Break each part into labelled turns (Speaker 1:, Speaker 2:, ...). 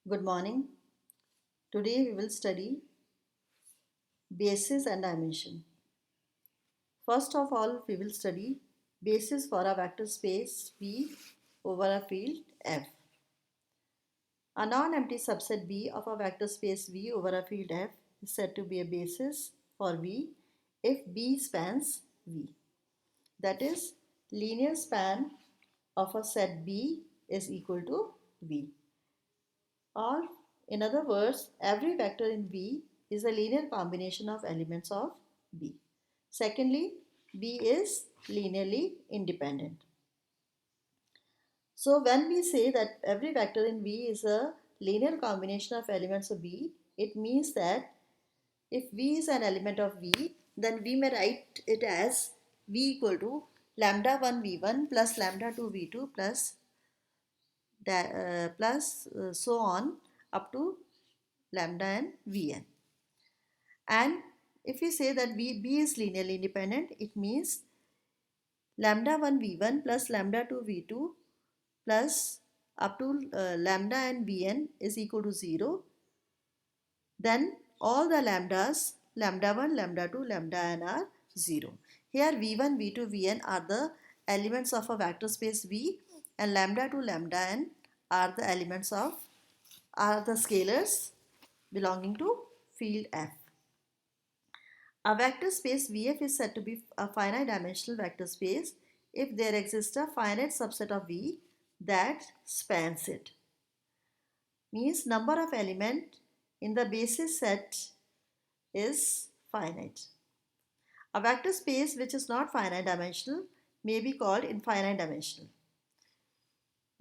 Speaker 1: Good morning. Today we will study basis and dimension. First of all, we will study basis for a vector space V over a field F. A non-empty subset B of a vector space V over a field F is said to be a basis for V if B spans V. That is, linear span of a set B is equal to V. Or in other words, every vector in V is a linear combination of elements of B. Secondly, B is linearly independent. So when we say that every vector in V is a linear combination of elements of B, it means that if V is an element of V, then we may write it as V equal to lambda 1 V1 plus lambda 2 V2 plus so on up to lambda and Vn. And if we say that B is linearly independent, it means lambda 1 V1 plus lambda 2 V2 plus up to lambda and Vn is equal to 0. Then all the lambdas, lambda 1, lambda 2, lambda n are 0. Here V1, V2, Vn are the elements of a vector space V, and lambda 2, lambda n are the scalars belonging to field F. A vector space Vf is said to be a finite dimensional vector space if there exists a finite subset of V that spans it. Means number of element in the basis set is finite. A vector space which is not finite dimensional may be called infinite dimensional.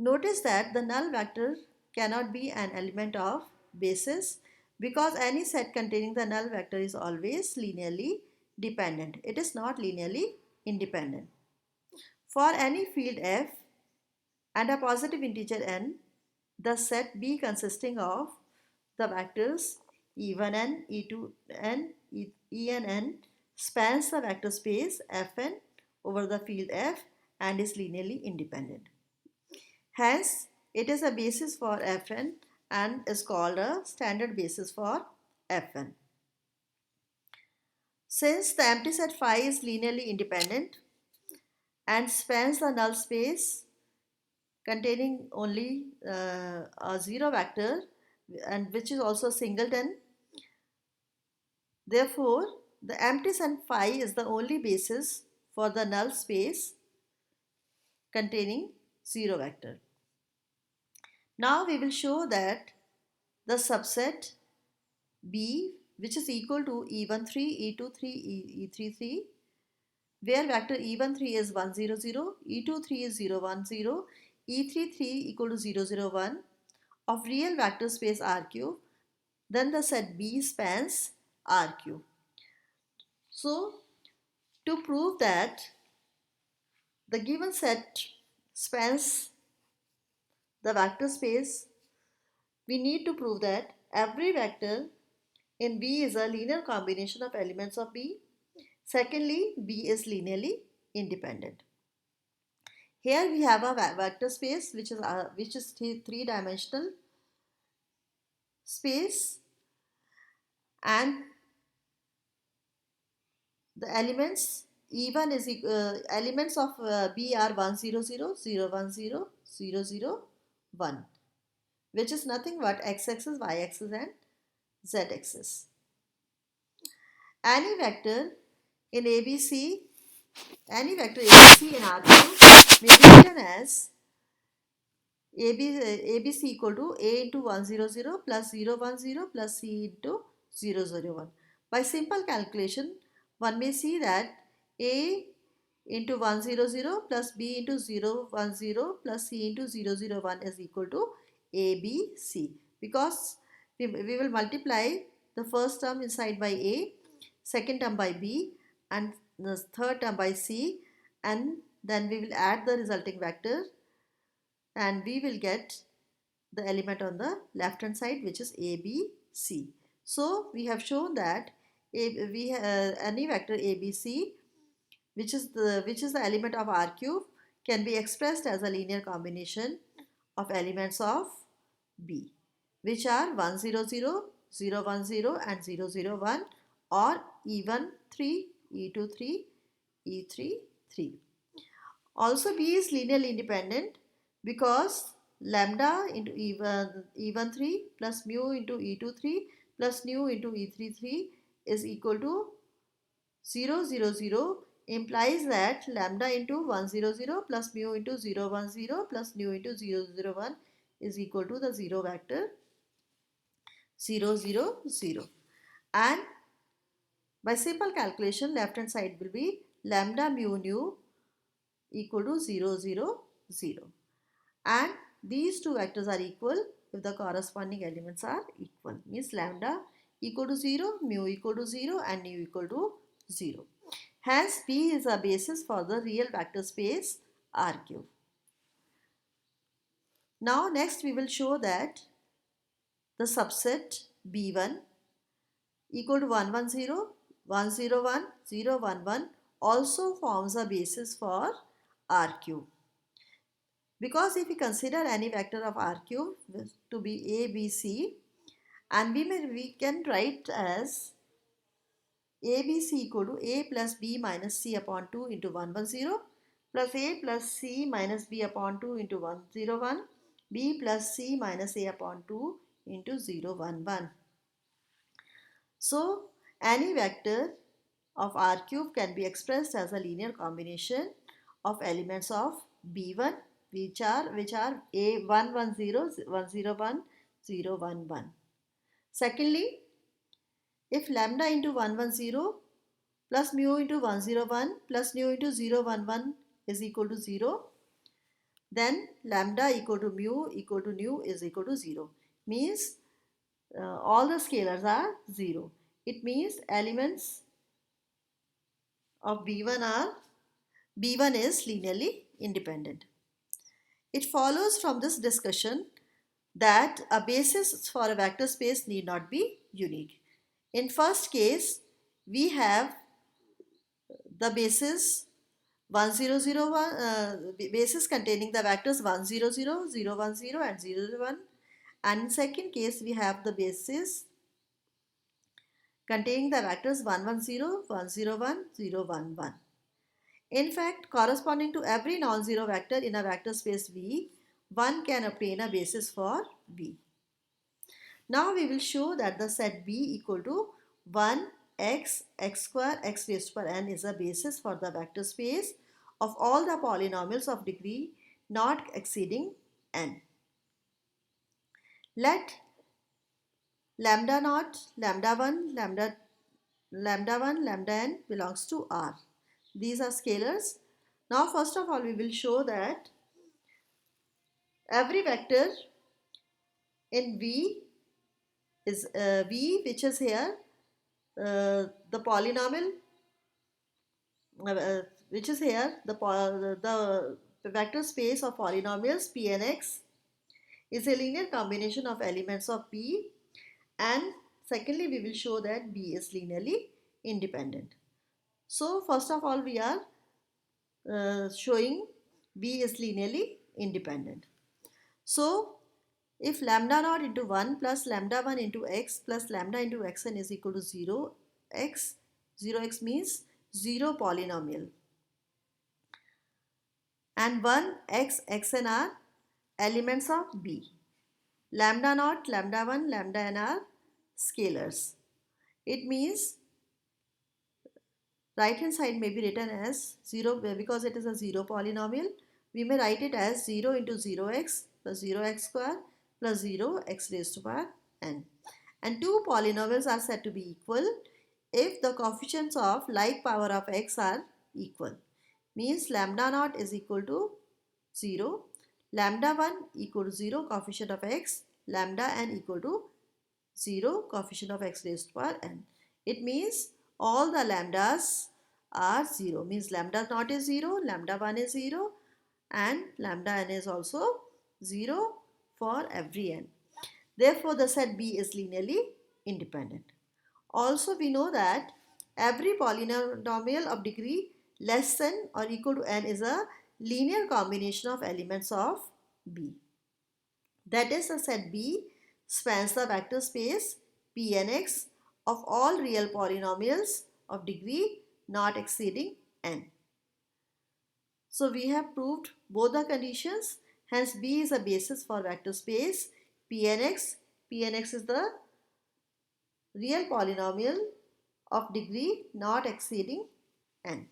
Speaker 1: Notice that the null vector cannot be an element of basis because any set containing the null vector is always linearly dependent. It is not linearly independent. For any field F and a positive integer n, the set B consisting of the vectors e1n, e2n, en spans the vector space Fn over the field F and is linearly independent. Hence, it is a basis for Fn and is called a standard basis for Fn. Since the empty set phi is linearly independent and spans the null space containing only a zero vector and which is also singleton, therefore the empty set phi is the only basis for the null space containing zero vector. Now we will show that the subset B, which is equal to E13, E23, E33, where vector E13 is 1, 0, 0, E23 is 0, 1, 0, E33 equal to 0, 0, 1 of real vector space R cube, then the set B spans R cube. So, to prove that the given set spans the vector space, we need to prove that every vector in V is a linear combination of elements of B. Secondly, B is linearly independent. Here we have a vector space which is three-dimensional space, and the elements E1 is elements of B are 1, 0, 0, 0, 1, 0, 0, 0, 1, which is nothing but x-axis, y-axis and z-axis. Any vector in ABC, any vector ABC in R2 may be written as ABC equal to A into 100 plus 010 plus C into 001. By simple calculation, one may see that A into 100 plus B into 010 plus C into 001 is equal to ABC, because we will multiply the first term inside by A, second term by B and the third term by C, and then we will add the resulting vector and we will get the element on the left hand side, which is ABC. So we have shown that any vector ABC which is the element of R cube can be expressed as a linear combination of elements of B which are 1 0 0, 0 1 0 and 0 0 1, or E1 3, E2 3, E3 3. Also B is linearly independent because lambda into E1 3 plus mu into E2 3 plus nu into E3 3 is equal to 0 0 0, implies that lambda into 1 0 0 plus mu into 0 1 0 plus nu into 0 0 1 is equal to the 0 vector 0 0 0. And by simple calculation, left hand side will be lambda mu nu equal to 0 0 0. And these two vectors are equal if the corresponding elements are equal. Means lambda equal to 0, mu equal to 0 and nu equal to 0. Hence, B is a basis for the real vector space R cube. Now, next we will show that the subset B1 equal to 1 1 0, 1 0 1, 0 1 1 also forms a basis for R cube. Because if we consider any vector of R cube to be A, B, C, and we can write as ABC equal to A plus B minus C upon 2 into 1 1 0 plus A plus C minus B upon 2 into 1 0 1, B plus C minus A upon 2 into 0 1 1. So, any vector of R cube can be expressed as a linear combination of elements of B1 which are A 1 1 0, 1 0 1, 0 1 1. Secondly, if lambda into 1 1 0 plus mu into 1 0 1 plus nu into 0 1 1 is equal to 0, then lambda equal to mu equal to nu is equal to 0. Means all the scalars are 0. It means elements of B1 is linearly independent. It follows from this discussion that a basis for a vector space need not be unique. In first case, we have the basis 1 0 0 1, basis containing the vectors 1 0 0, 0 1 0 and 0 0 1. And in second case, we have the basis containing the vectors 1 1 0, 1 0 1, 0 1 1. In fact, corresponding to every non-zero vector in a vector space V, one can obtain a basis for V. Now we will show that the set B equal to 1 x square x raised to power n is a basis for the vector space of all the polynomials of degree not exceeding n. Let lambda naught, lambda 1, lambda 1, lambda n belongs to R. These are scalars. Now first of all we will show that every vector in V is V which is here the polynomial which is here the vector space of polynomials P and X is a linear combination of elements of P, and secondly we will show that B is linearly independent. So first of all we are showing B is linearly independent. So if lambda naught into 1 plus lambda 1 into x plus lambda into xn is equal to 0x, 0x means 0 polynomial, and 1x, xn are elements of B. Lambda naught, lambda 1, lambda n are scalars. It means right hand side may be written as 0 because it is a 0 polynomial. We may write it as 0 into 0x plus 0x square plus 0 x raised to power n. And two polynomials are said to be equal if the coefficients of like power of x are equal. Means lambda naught is equal to 0, lambda 1 equal to 0 coefficient of x, lambda n equal to 0 coefficient of x raised to power n. It means all the lambdas are 0. Means lambda naught is 0, lambda 1 is 0 and lambda n is also 0 for every n. Therefore, the set B is linearly independent. Also, we know that every polynomial of degree less than or equal to n is a linear combination of elements of B. That is, the set B spans the vector space Pnx of all real polynomials of degree not exceeding n. So we have proved both the conditions. Hence B is a basis for vector space Pnx. Pnx is the real polynomial of degree not exceeding n.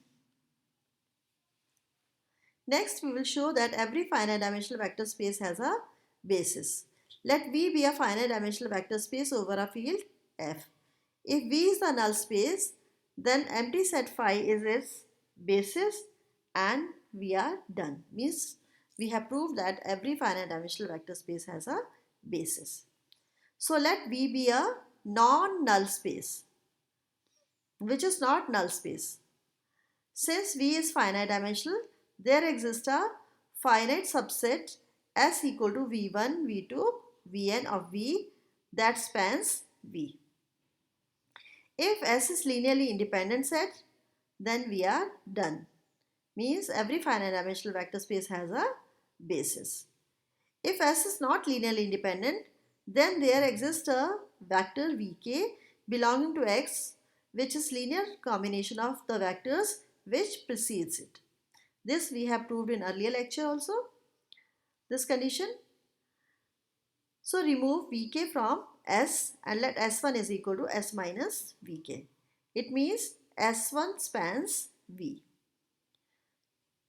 Speaker 1: Next, we will show that every finite dimensional vector space has a basis. Let V be a finite dimensional vector space over a field F. If V is the null space, then empty set phi is its basis and we are done. Means we have proved that every finite dimensional vector space has a basis. So let V be a non-null space, which is not null space. Since V is finite dimensional, there exists a finite subset S equal to V1, V2, Vn of V that spans V. If S is linearly independent set, then we are done. Means every finite dimensional vector space has a basis. If S is not linearly independent, then there exists a vector Vk belonging to X, which is linear combination of the vectors which precedes it. This we have proved in earlier lecture also, this condition. So remove Vk from S and let S1 is equal to S minus Vk. It means S1 spans V.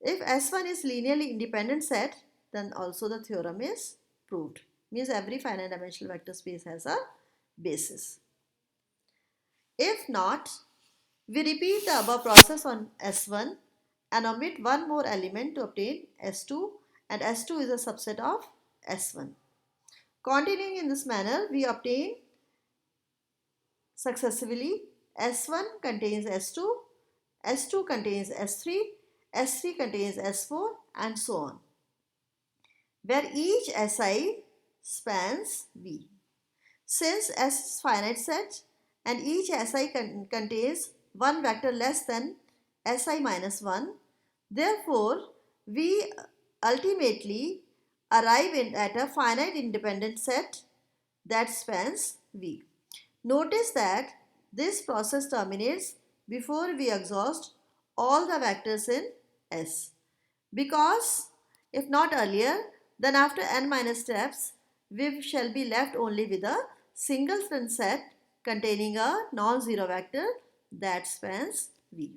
Speaker 1: If S1 is linearly independent set, then also the theorem is proved. Means every finite dimensional vector space has a basis. If not, we repeat the above process on S1 and omit one more element to obtain S2, and S2 is a subset of S1. Continuing in this manner, we obtain successively S1 contains S2, S2 contains S3, S3 contains S4 and so on, where each Si spans V. Since S is finite set and each Si contains one vector less than Si minus 1, therefore we ultimately arrive at a finite independent set that spans V. Notice that this process terminates before we exhaust all the vectors in S, because if not earlier, then after n minus steps we shall be left only with a singleton set containing a non-zero vector that spans V.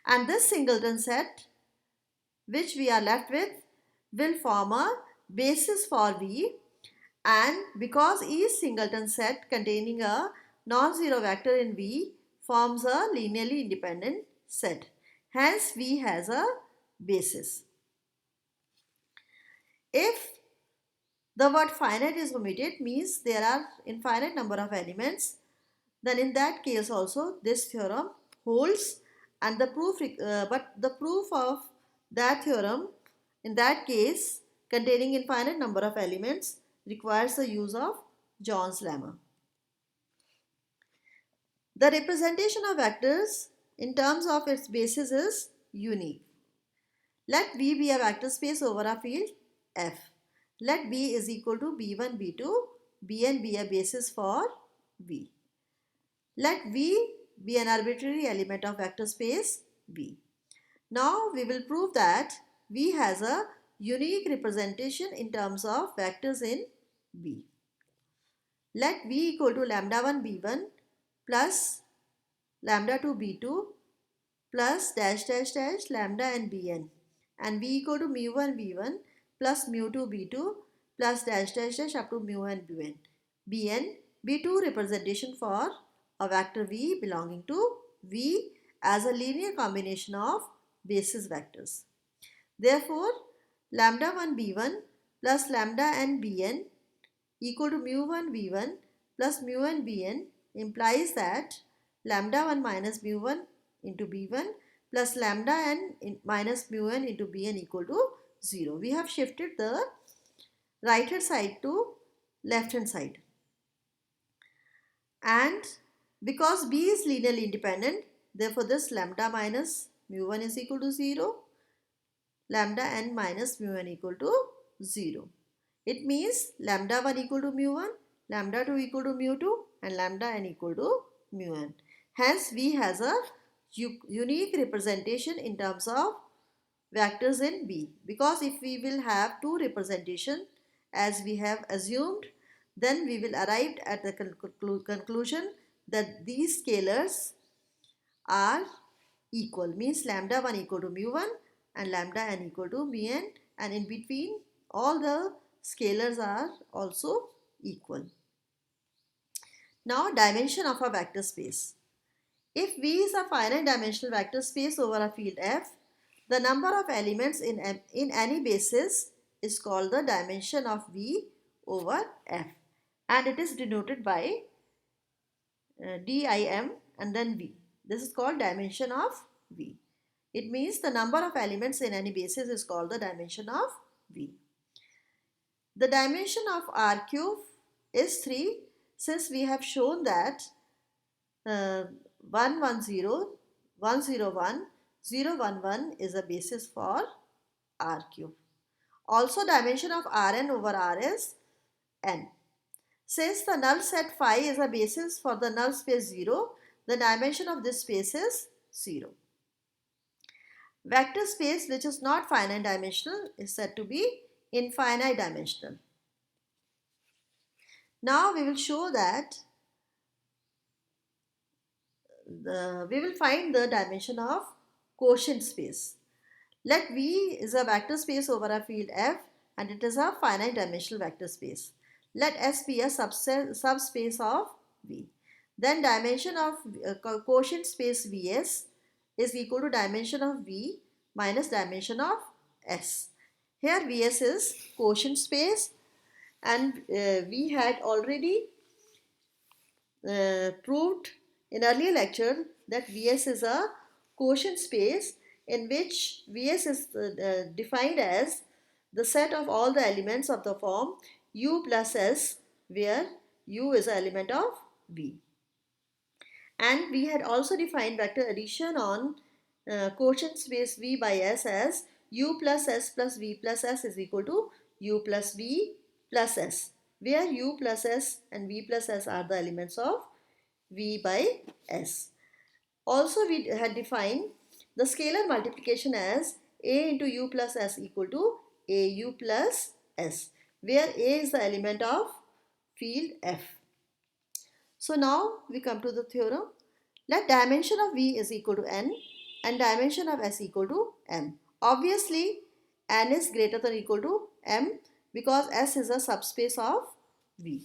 Speaker 1: And this singleton set which we are left with will form a basis for V, and because each singleton set containing a non-zero vector in V forms a linearly independent set. Hence V has a basis. If the word finite is omitted, means there are infinite number of elements, then in that case also this theorem holds, and the proof of that theorem in that case containing infinite number of elements requires the use of John's lemma. The representation of vectors in terms of its basis is unique. Let V be a vector space over a field F. Let B is equal to B1, B2, Bn be a basis for V. Let V be an arbitrary element of vector space V. Now we will prove that V has a unique representation in terms of vectors in V. Let V equal to lambda 1 B1 plus lambda 2 B2 plus dash dash dash lambda and Bn, and V equal to mu1 B1 plus mu2 B2 plus dash dash dash up to mu and Bn be two representation for a vector V belonging to V as a linear combination of basis vectors. Therefore, lambda 1 B1 plus lambda n Bn equal to mu1 B1 plus mu n Bn implies that lambda 1 minus mu1 into B1 plus lambda n minus mu1 into Bn equal to 0. We have shifted the right hand side to left hand side. And because B is linearly independent, therefore this lambda minus mu1 is equal to 0, lambda n minus mu1 equal to 0. It means lambda 1 equal to mu1, lambda 2 equal to mu 2 and lambda n equal to mu n. Hence, V has a unique representation in terms of vectors in B, because if we will have two representation as we have assumed, then we will arrive at the conclusion that these scalars are equal, means lambda 1 equal to mu 1 and lambda n equal to mu n, and in between all the scalars are also equal. Now, dimension of a vector space. If V is a finite dimensional vector space over a field F, the number of elements in any basis is called the dimension of V over F, and it is denoted by dim and then V. This is called dimension of V. It means the number of elements in any basis is called the dimension of V. The dimension of R cube is 3, since we have shown that 110, 101, 011 is a basis for R cube. Also, dimension of Rn over R is n. Since the null set phi is a basis for the null space 0, the dimension of this space is 0. Vector space which is not finite dimensional is said to be infinite dimensional. Now we will show that we will find the dimension of quotient space. Let V is a vector space over a field F and it is a finite dimensional vector space. Let S be a subspace of V. Then dimension of quotient space Vs is equal to dimension of V minus dimension of S. Here Vs is quotient space, and we had already proved in earlier lecture that Vs is a quotient space in which Vs is defined as the set of all the elements of the form U plus S, where U is an element of V. And we had also defined vector addition on quotient space V by S as U plus S plus V plus S is equal to U plus V plus S, where U plus S and V plus S are the elements of V by S. Also, we had defined the scalar multiplication as A into U plus S equal to AU plus S, where A is the element of field F. So now we come to the theorem. Let dimension of V is equal to n and dimension of S equal to m. Obviously, n is greater than or equal to m because S is a subspace of V.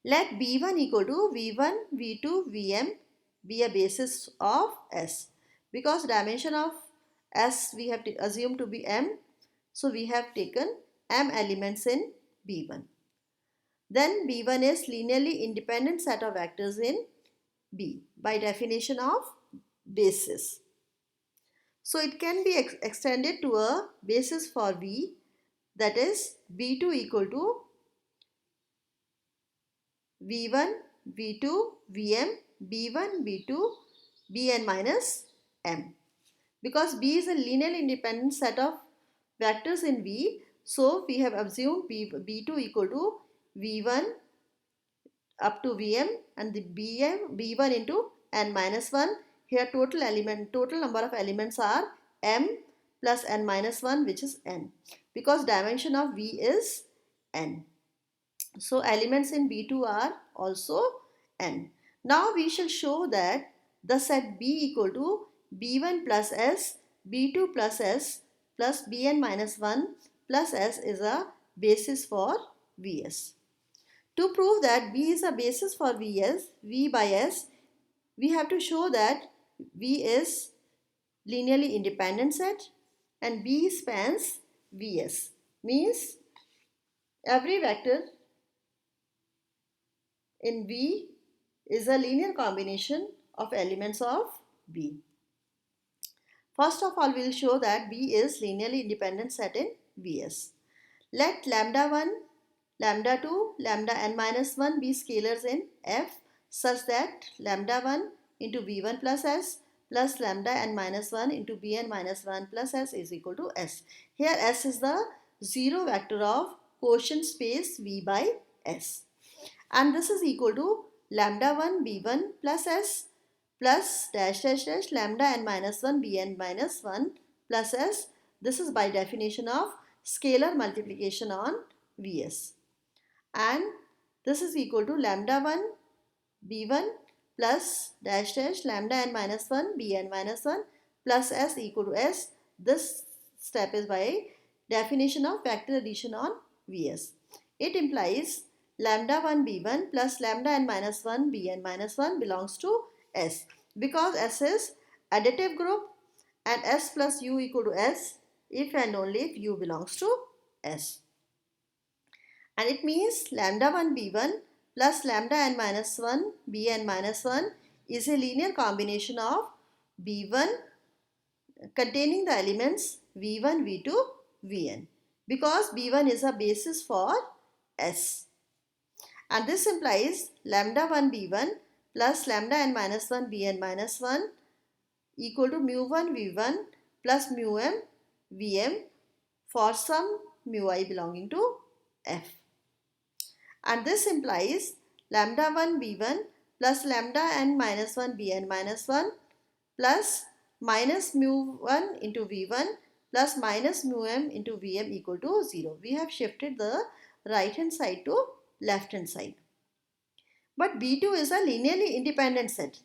Speaker 1: Let B1 equal to V1, V2, Vm be a basis of S, because dimension of S we have assumed to be m, so we have taken m elements in B1. Then B1 is linearly independent set of vectors in B by definition of basis. So it can be extended to a basis for V, that is B2 equal to V1, V2, Vm, B1, B2, Bn minus m. Because B is a linearly independent set of vectors in V, so we have assumed B2 equal to V1 up to Vm and the B1 into n minus 1. Here total number of elements are m plus n minus 1, which is n, because dimension of V is n. So elements in B2 are also n. Now we shall show that the set B equal to B1 plus S, B2 plus S plus Bn minus 1 plus S is a basis for Vs. To prove that B is a basis for V by S, we have to show that V is linearly independent set and B spans Vs. Means every vector in V is a linear combination of elements of B. First of all, we will show that B is linearly independent set in Vs. Let lambda 1, lambda 2, lambda n minus 1 be scalars in F such that lambda 1 into V1 plus S plus lambda n minus 1 into Bn minus 1 plus S is equal to S. Here S is the zero vector of quotient space V by S. and this is equal to lambda 1 b1 plus s plus dash dash dash lambda n minus 1 bn minus 1 plus s. This is by definition of scalar multiplication on Vs, and this is equal to lambda 1 b1 plus dash dash lambda n minus 1 bn minus 1 plus s equal to s. This step is by definition of vector addition on Vs. It implies lambda 1 b1 plus lambda n minus 1 bn minus 1 belongs to S, because S is additive group and S plus U equal to S if and only if U belongs to S. And it means lambda 1 b1 plus lambda n minus 1 bn minus 1 is a linear combination of b1 containing the elements v1, v2, vn, because b1 is a basis for S. And this implies lambda 1 b1 plus lambda n minus 1 bn minus 1 equal to mu 1 v1 plus mu m vm for some mu I belonging to F. And this implies lambda 1 b1 plus lambda n minus 1 bn minus 1 plus minus mu 1 into v1 plus minus mu m into vm equal to 0. We have shifted the right hand side to left hand side. But B2 is a linearly independent set.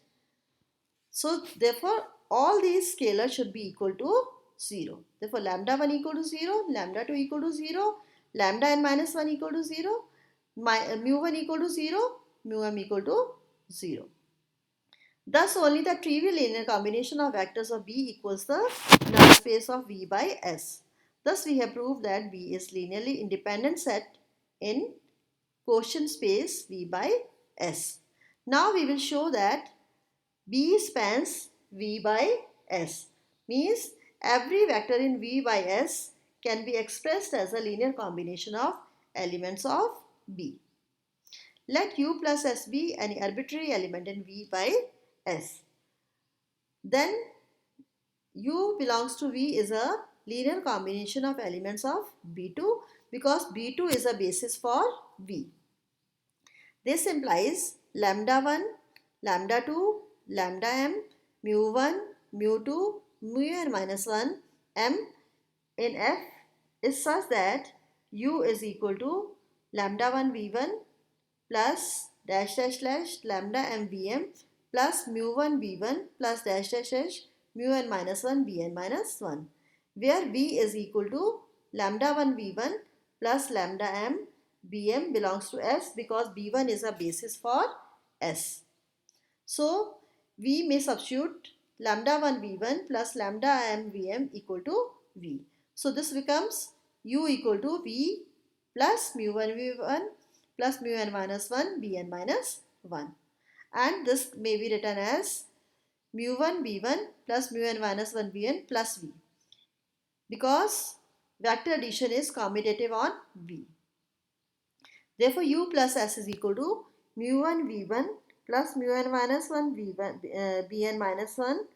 Speaker 1: So therefore all these scalars should be equal to 0. Therefore lambda 1 equal to 0, lambda 2 equal to 0, lambda n minus 1 equal to 0, mu 1 equal to 0, mu m equal to 0. Thus only the trivial linear combination of vectors of B equals the null space of V by S. Thus we have proved that B is linearly independent set in quotient space V by S. Now we will show that B spans V by S, means every vector in V by S can be expressed as a linear combination of elements of B. Let U plus S be any arbitrary element in V by S. Then U belongs to V is a linear combination of elements of B2, because B2 is a basis for V. This implies lambda 1, lambda 2, lambda m, mu 1, mu 2, mu n minus 1, m in F is such that U is equal to lambda 1 v1 plus dash dash dash lambda m vm plus mu 1 b1 plus dash dash dash mu n minus 1 bn minus 1, where v is equal to lambda 1 v1 plus lambda m bm belongs to S, because b1 is a basis for S. So we may substitute lambda 1 v1 plus lambda m vm equal to v. So this becomes u equal to v plus mu 1 v1 plus mu n minus 1 bn minus 1, and this may be written as mu 1 b1 plus mu n minus 1 bn plus v, because vector addition is commutative on v. Therefore u plus s is equal to mu 1 v1 plus mu n minus 1 v1 bn minus 1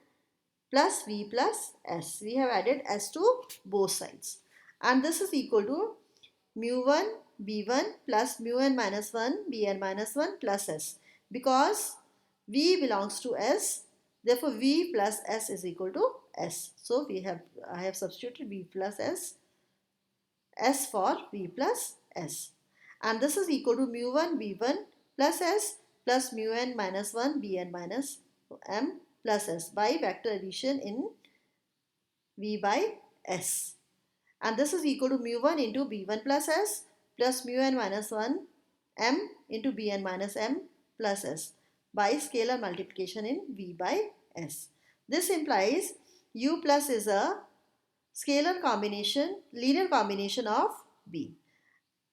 Speaker 1: plus v plus s. We have added s to both sides, and this is equal to mu 1 b1 plus mu n minus 1 bn minus 1 plus s, because v belongs to S. Therefore v plus s is equal to s. So I have substituted v plus s for v plus s, and this is equal to mu 1 b1 plus s plus mu n minus 1 bn minus m plus s by vector addition in V by S, and this is equal to mu 1 into b1 plus s plus mu n minus 1 m into bn minus m plus s by scalar multiplication in V by S. This implies u plus is a scalar combination, linear combination of B.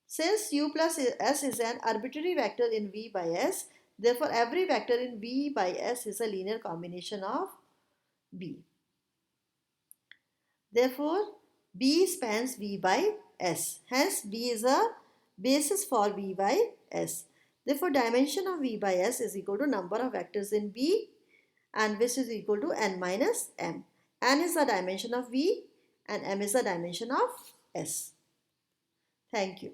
Speaker 1: Since u plus s is an arbitrary vector in V by S, therefore every vector in V by S is a linear combination of B. Therefore B spans V by S. Hence B is a basis for V by S. Therefore dimension of V by S is equal to number of vectors in B, and which is equal to n minus m. N is the dimension of V and m is the dimension of S. Thank you.